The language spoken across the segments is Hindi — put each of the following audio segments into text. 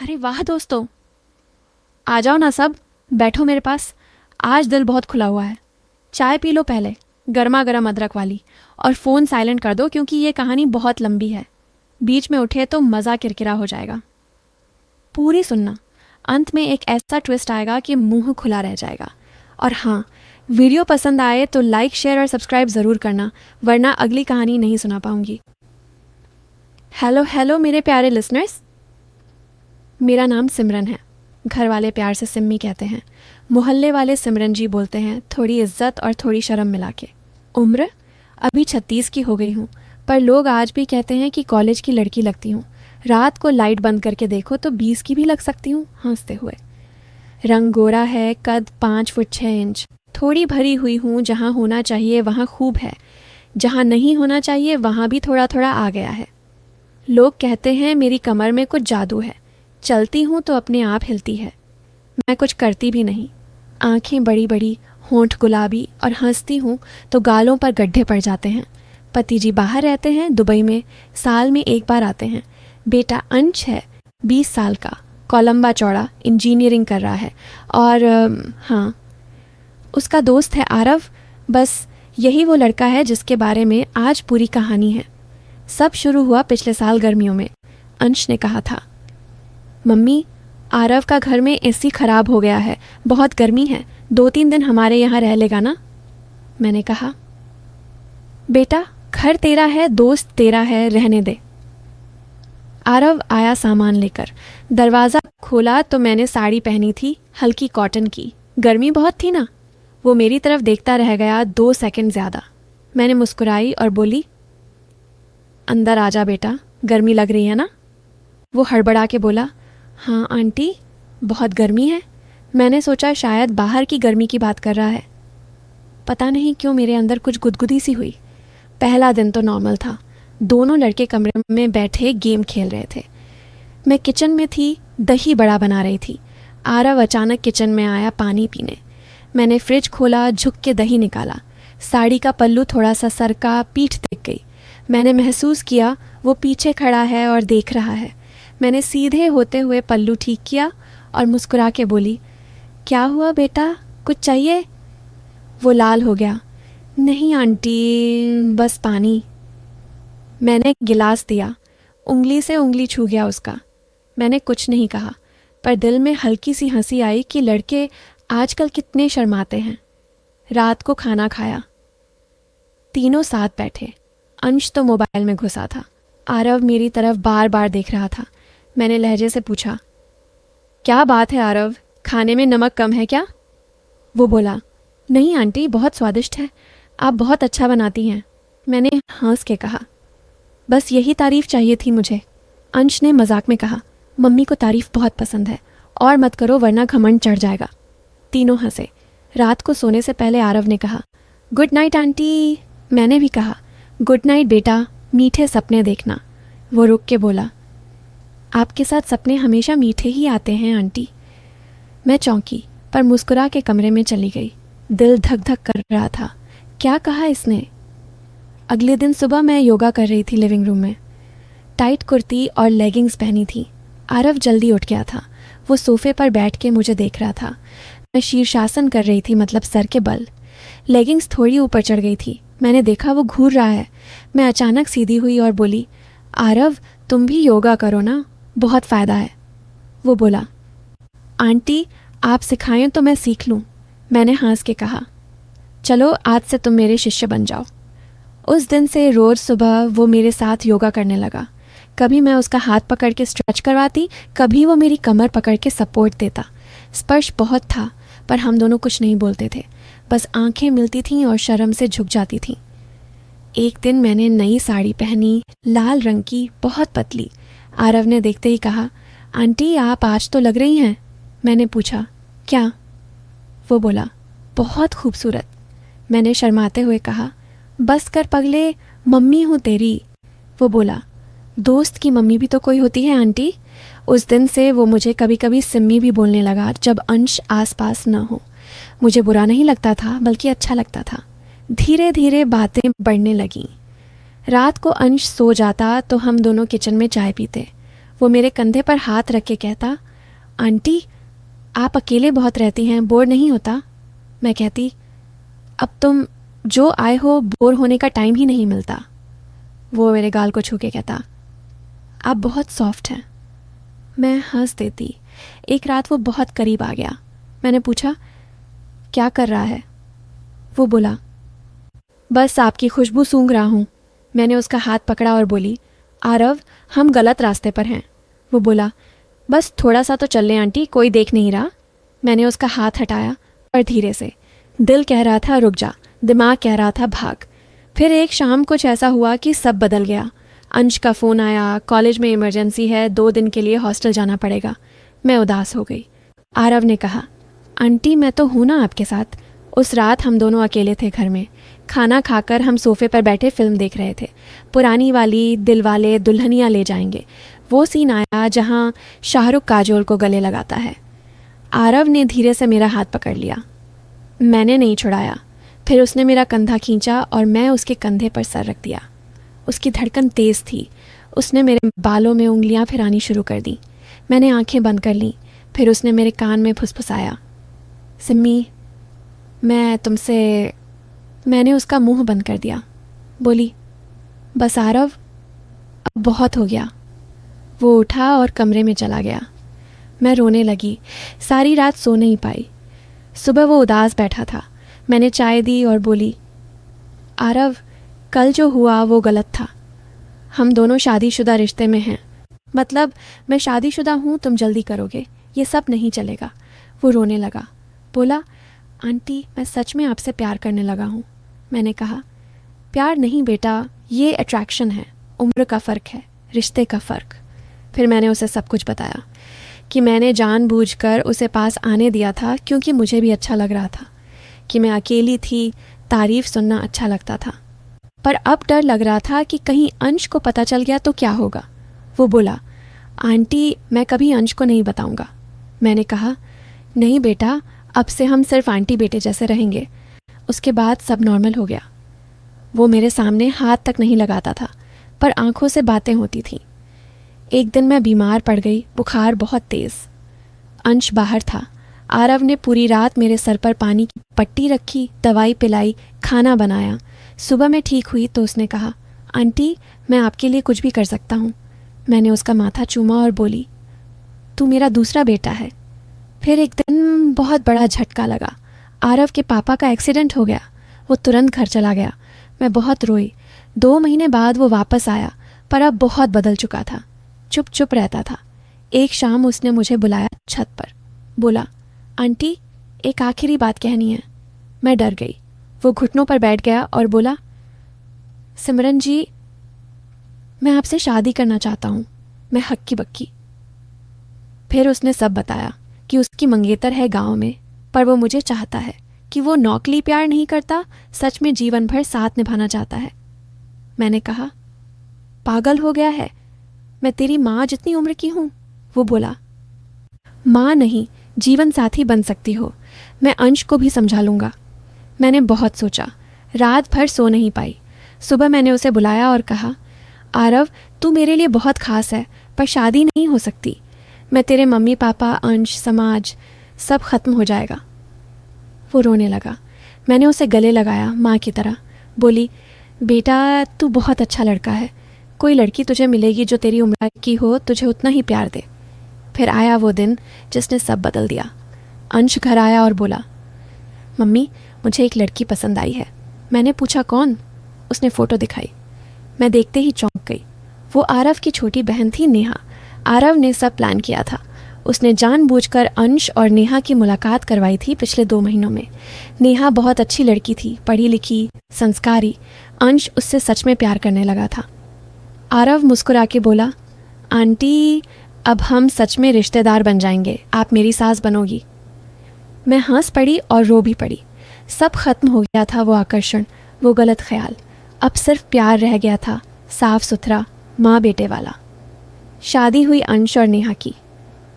अरे वाह दोस्तों, आ जाओ ना सब, बैठो मेरे पास। आज दिल बहुत खुला हुआ है। चाय पी लो पहले, गर्मा गर्म अदरक वाली। और फ़ोन साइलेंट कर दो क्योंकि ये कहानी बहुत लंबी है। बीच में उठे तो मज़ा किरकिरा हो जाएगा। पूरी सुनना, अंत में एक ऐसा ट्विस्ट आएगा कि मुंह खुला रह जाएगा। और हाँ, वीडियो पसंद आए तो लाइक शेयर और सब्सक्राइब ज़रूर करना, वरना अगली कहानी नहीं सुना पाऊंगी। हेलो हेलो मेरे प्यारे लिसनर्स, मेरा नाम सिमरन है। घर वाले प्यार से सिम्मी कहते हैं। मोहल्ले वाले सिमरन जी बोलते हैं, थोड़ी इज्जत और थोड़ी शर्म मिला के। उम्र अभी 36 की हो गई हूँ, पर लोग आज भी कहते हैं कि कॉलेज की लड़की लगती हूँ। रात को लाइट बंद करके देखो तो 20 की भी लग सकती हूँ हंसते हुए। रंग गोरा है, कद 5 फुट 6 इंच। थोड़ी भरी हुई हूँ, जहाँ होना चाहिए वहाँ खूब है, जहाँ नहीं होना चाहिए वहाँ भी थोड़ा थोड़ा आ गया है। लोग कहते हैं मेरी कमर में कुछ जादू है। चलती हूँ तो अपने आप हिलती है। मैं कुछ करती भी नहीं। आंखें बड़ी बड़ी, होंठ गुलाबी, और हंसती हूँ तो गालों पर गड्ढे पड़ जाते हैं। पति जी बाहर रहते हैं दुबई में, साल में एक बार आते हैं। बेटा अंश है, 20 साल का, कोलंबा चौड़ा, इंजीनियरिंग कर रहा है। और हाँ, उसका दोस्त है आरव। बस यही वो लड़का है जिसके बारे में आज पूरी कहानी है। सब शुरू हुआ पिछले साल गर्मियों में। अंश ने कहा था, मम्मी आरव का घर में एसी खराब हो गया है, बहुत गर्मी है, 2-3 दिन हमारे यहाँ रह लेगा ना। मैंने कहा, बेटा घर तेरा है, दोस्त तेरा है, रहने दे। आरव आया सामान लेकर। दरवाज़ा खोला तो मैंने साड़ी पहनी थी, हल्की कॉटन की। गर्मी बहुत थी ना। वो मेरी तरफ देखता रह गया 2 सेकंड ज़्यादा। मैंने मुस्कुराई और बोली, अंदर आजा बेटा, गर्मी लग रही है ना। वो हड़बड़ा के बोला, हाँ आंटी, बहुत गर्मी है। मैंने सोचा शायद बाहर की गर्मी की बात कर रहा है। पता नहीं क्यों मेरे अंदर कुछ गुदगुदी सी हुई। पहला दिन तो नॉर्मल था। दोनों लड़के कमरे में बैठे गेम खेल रहे थे। मैं किचन में थी, दही बड़ा बना रही थी। आरव अचानक किचन में आया पानी पीने। मैंने फ्रिज खोला, झुक के दही निकाला। साड़ी का पल्लू थोड़ा सा सरका, पीठ दिख गई। मैंने महसूस किया वो पीछे खड़ा है और देख रहा है। मैंने सीधे होते हुए पल्लू ठीक किया और मुस्कुरा के बोली, क्या हुआ बेटा, कुछ चाहिए। वो लाल हो गया। नहीं आंटी, बस पानी। मैंने गिलास दिया। उंगली से उंगली छू गया उसका। मैंने कुछ नहीं कहा, पर दिल में हल्की सी हंसी आई कि लड़के आजकल कितने शर्माते हैं। रात को खाना खाया। तीनों साथ बैठे। अंश तो मोबाइल में घुसा था। आरव मेरी तरफ बार बार देख रहा था। मैंने लहजे से पूछा, क्या बात है आरव, खाने में नमक कम है क्या। वो बोला, नहीं आंटी, बहुत स्वादिष्ट है, आप बहुत अच्छा बनाती हैं। मैंने हंस के कहा, बस यही तारीफ चाहिए थी मुझे। अंश ने मजाक में कहा, मम्मी को तारीफ बहुत पसंद है, और मत करो वरना घमंड चढ़ जाएगा। तीनों हंसे। रात को सोने से पहले आरव ने कहा, गुड नाइट आंटी। मैंने भी कहा, गुड नाइट बेटा, मीठे सपने देखना। वो रुक के बोला, आपके साथ सपने हमेशा मीठे ही आते हैं आंटी। मैं चौंकी, पर मुस्कुरा के कमरे में चली गई। दिल धक धक कर रहा था। क्या कहा इसने। अगले दिन सुबह मैं योगा कर रही थी लिविंग रूम में। टाइट कुर्ती और लेगिंग्स पहनी थी। आरव जल्दी उठ गया था। वो सोफे पर बैठ के मुझे देख रहा था। मैं शीर्षासन कर रही थी, मतलब सर के बल। लेगिंग्स थोड़ी ऊपर चढ़ गई थी। मैंने देखा वो घूर रहा है। मैं अचानक सीधी हुई और बोली, आरव तुम भी योगा करो ना, बहुत फ़ायदा है। वो बोला, आंटी आप सिखाएं तो मैं सीख लूँ। मैंने हंस के कहा, चलो आज से तुम मेरे शिष्य बन जाओ। उस दिन से रोज़ सुबह वो मेरे साथ योगा करने लगा। कभी मैं उसका हाथ पकड़ के स्ट्रेच करवाती, कभी वो मेरी कमर पकड़ के सपोर्ट देता। स्पर्श बहुत था, पर हम दोनों कुछ नहीं बोलते थे, बस आंखें मिलती थीं और शर्म से झुक जाती थीं। एक दिन मैंने नई साड़ी पहनी, लाल रंग की, बहुत पतली। आरव ने देखते ही कहा, आंटी आप आज तो लग रही हैं। मैंने पूछा, क्या। वो बोला, बहुत खूबसूरत। मैंने शर्माते हुए कहा, बस कर पगले, मम्मी हूँ तेरी। वो बोला, दोस्त की मम्मी भी तो कोई होती है आंटी। उस दिन से वो मुझे कभी कभी सिम्मी भी बोलने लगा जब अंश आसपास न हो। मुझे बुरा नहीं लगता था, बल्कि अच्छा लगता था। धीरे धीरे बातें बढ़ने लगीं। रात को अंश सो जाता तो हम दोनों किचन में चाय पीते। वो मेरे कंधे पर हाथ रख के कहता, आंटी आप अकेले बहुत रहती हैं, बोर नहीं होता? मैं कहती, अब तुम जो आए हो बोर होने का टाइम ही नहीं मिलता। वो मेरे गाल को छू के कहता, आप बहुत सॉफ्ट हैं। मैं हंस देती। एक रात वो बहुत करीब आ गया। मैंने पूछा, क्या कर रहा है? वो बोला, बस आपकी खुशबू सूंघ रहा हूँ। मैंने उसका हाथ पकड़ा और बोली, आरव हम गलत रास्ते पर हैं। वो बोला, बस थोड़ा सा तो चल लें आंटी, कोई देख नहीं रहा। मैंने उसका हाथ हटाया और धीरे से। दिल कह रहा था रुक जा, दिमाग कह रहा था भाग। फिर एक शाम कुछ ऐसा हुआ कि सब बदल गया। अंश का फ़ोन आया, कॉलेज में इमरजेंसी है, 2 दिन के लिए हॉस्टल जाना पड़ेगा। मैं उदास हो गई। आरव ने कहा, आंटी मैं तो हूँ ना आपके साथ। उस रात हम दोनों अकेले थे घर में। खाना खाकर हम सोफे पर बैठे फिल्म देख रहे थे, पुरानी वाली दिलवाले दुल्हनिया ले जाएंगे। वो सीन आया जहाँ शाहरुख काजोल को गले लगाता है। आरव ने धीरे से मेरा हाथ पकड़ लिया। मैंने नहीं छुड़ाया। फिर उसने मेरा कंधा खींचा और मैं उसके कंधे पर सर रख दिया। उसकी धड़कन तेज़ थी। उसने मेरे बालों में उंगलियां फिरानी शुरू कर दी। मैंने आंखें बंद कर लीं। फिर उसने मेरे कान में फुसफुसाया, सिम्मी मैं तुमसे। मैंने उसका मुंह बंद कर दिया। बोली, बस आरव अब बहुत हो गया। वो उठा और कमरे में चला गया। मैं रोने लगी। सारी रात सो नहीं पाई। सुबह वो उदास बैठा था। मैंने चाय दी और बोली, आरव कल जो हुआ वो गलत था। हम दोनों शादीशुदा रिश्ते में हैं। मतलब मैं शादीशुदा हूँ, तुम जल्दी करोगे, ये सब नहीं चलेगा। वो रोने लगा। बोला, आंटी मैं सच में आपसे प्यार करने लगा हूँ। मैंने कहा, प्यार नहीं बेटा, ये अट्रैक्शन है, उम्र का फ़र्क है, रिश्ते का फ़र्क। फिर मैंने उसे सब कुछ बताया कि मैंने जानबूझकर उसे पास आने दिया था क्योंकि मुझे भी अच्छा लग रहा था, कि मैं अकेली थी, तारीफ़ सुनना अच्छा लगता था। पर अब डर लग रहा था कि कहीं अंश को पता चल गया तो क्या होगा। वो बोला, आंटी मैं कभी अंश को नहीं बताऊंगा। मैंने कहा, नहीं बेटा, अब से हम सिर्फ आंटी बेटे जैसे रहेंगे। उसके बाद सब नॉर्मल हो गया। वो मेरे सामने हाथ तक नहीं लगाता था, पर आंखों से बातें होती थीं। एक दिन मैं बीमार पड़ गई, बुखार बहुत तेज़। अंश बाहर था। आरव ने पूरी रात मेरे सर पर पानी की पट्टी रखी, दवाई पिलाई, खाना बनाया। सुबह मैं ठीक हुई तो उसने कहा, आंटी मैं आपके लिए कुछ भी कर सकता हूँ। मैंने उसका माथा चूमा और बोली, तू मेरा दूसरा बेटा है। फिर एक दिन बहुत बड़ा झटका लगा। आरव के पापा का एक्सीडेंट हो गया। वो तुरंत घर चला गया। मैं बहुत रोई। 2 महीने बाद वो वापस आया, पर अब बहुत बदल चुका था। चुप चुप रहता था। एक शाम उसने मुझे बुलाया छत पर। बोला, आंटी एक आखिरी बात कहनी है। मैं डर गई। वो घुटनों पर बैठ गया और बोला, सिमरन जी मैं आपसे शादी करना चाहता हूँ। मैं हक्की बक्की। फिर उसने सब बताया कि उसकी मंगेतर है गांव में, पर वो मुझे चाहता है, कि वो नौकली प्यार नहीं करता, सच में जीवन भर साथ निभाना चाहता है। मैंने कहा, पागल हो गया है, मैं तेरी माँ जितनी उम्र की हूँ। वो बोला, माँ नहीं, जीवन साथी बन सकती हो। मैं अंश को भी समझा लूँगा। मैंने बहुत सोचा, रात भर सो नहीं पाई। सुबह मैंने उसे बुलाया और कहा, आरव तू मेरे लिए बहुत ख़ास है, पर शादी नहीं हो सकती। मैं तेरे मम्मी पापा, अंश, समाज सब ख़त्म हो जाएगा। वो रोने लगा। मैंने उसे गले लगाया माँ की तरह। बोली, बेटा तू बहुत अच्छा लड़का है। कोई लड़की तुझे मिलेगी जो तेरी उम्र की हो, तुझे उतना ही प्यार दे। फिर आया वो दिन जिसने सब बदल दिया। अंश घर आया और बोला, मम्मी मुझे एक लड़की पसंद आई है। मैंने पूछा कौन? उसने फ़ोटो दिखाई। मैं देखते ही चौंक गई। वो आरव की छोटी बहन थी नेहा। आरव ने सब प्लान किया था। उसने जानबूझकर अंश और नेहा की मुलाकात करवाई थी पिछले 2 महीनों में। नेहा बहुत अच्छी लड़की थी, पढ़ी लिखी, संस्कारी। अंश उससे सच में प्यार करने लगा था। आरव मुस्कुरा के बोला, आंटी अब हम सच में रिश्तेदार बन जाएंगे, आप मेरी सास बनोगी। मैं हंस पड़ी और रो भी पड़ी। सब खत्म हो गया था, वो आकर्षण, वो गलत ख्याल। अब सिर्फ प्यार रह गया था, साफ सुथरा, माँ बेटे वाला। शादी हुई अंश और नेहा की।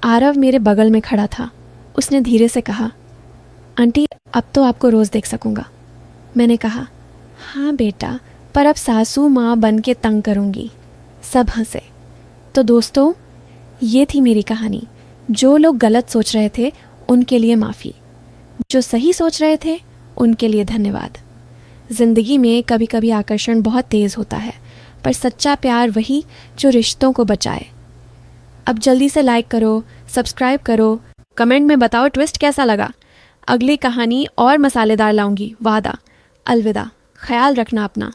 आरव मेरे बगल में खड़ा था। उसने धीरे से कहा, आंटी अब तो आपको रोज़ देख सकूँगा। मैंने कहा, हाँ बेटा, पर अब सासू माँ बन के तंग करूँगी। सब हंसे। तो दोस्तों, ये थी मेरी कहानी। जो लोग गलत सोच रहे थे उनके लिए माफ़ी, जो सही सोच रहे थे उनके लिए धन्यवाद। ज़िंदगी में कभी कभी आकर्षण बहुत तेज़ होता है, पर सच्चा प्यार वही जो रिश्तों को बचाए। अब जल्दी से लाइक करो, सब्सक्राइब करो, कमेंट में बताओ ट्विस्ट कैसा लगा। अगली कहानी और मसालेदार लाऊंगी, वादा। अलविदा, ख्याल रखना अपना।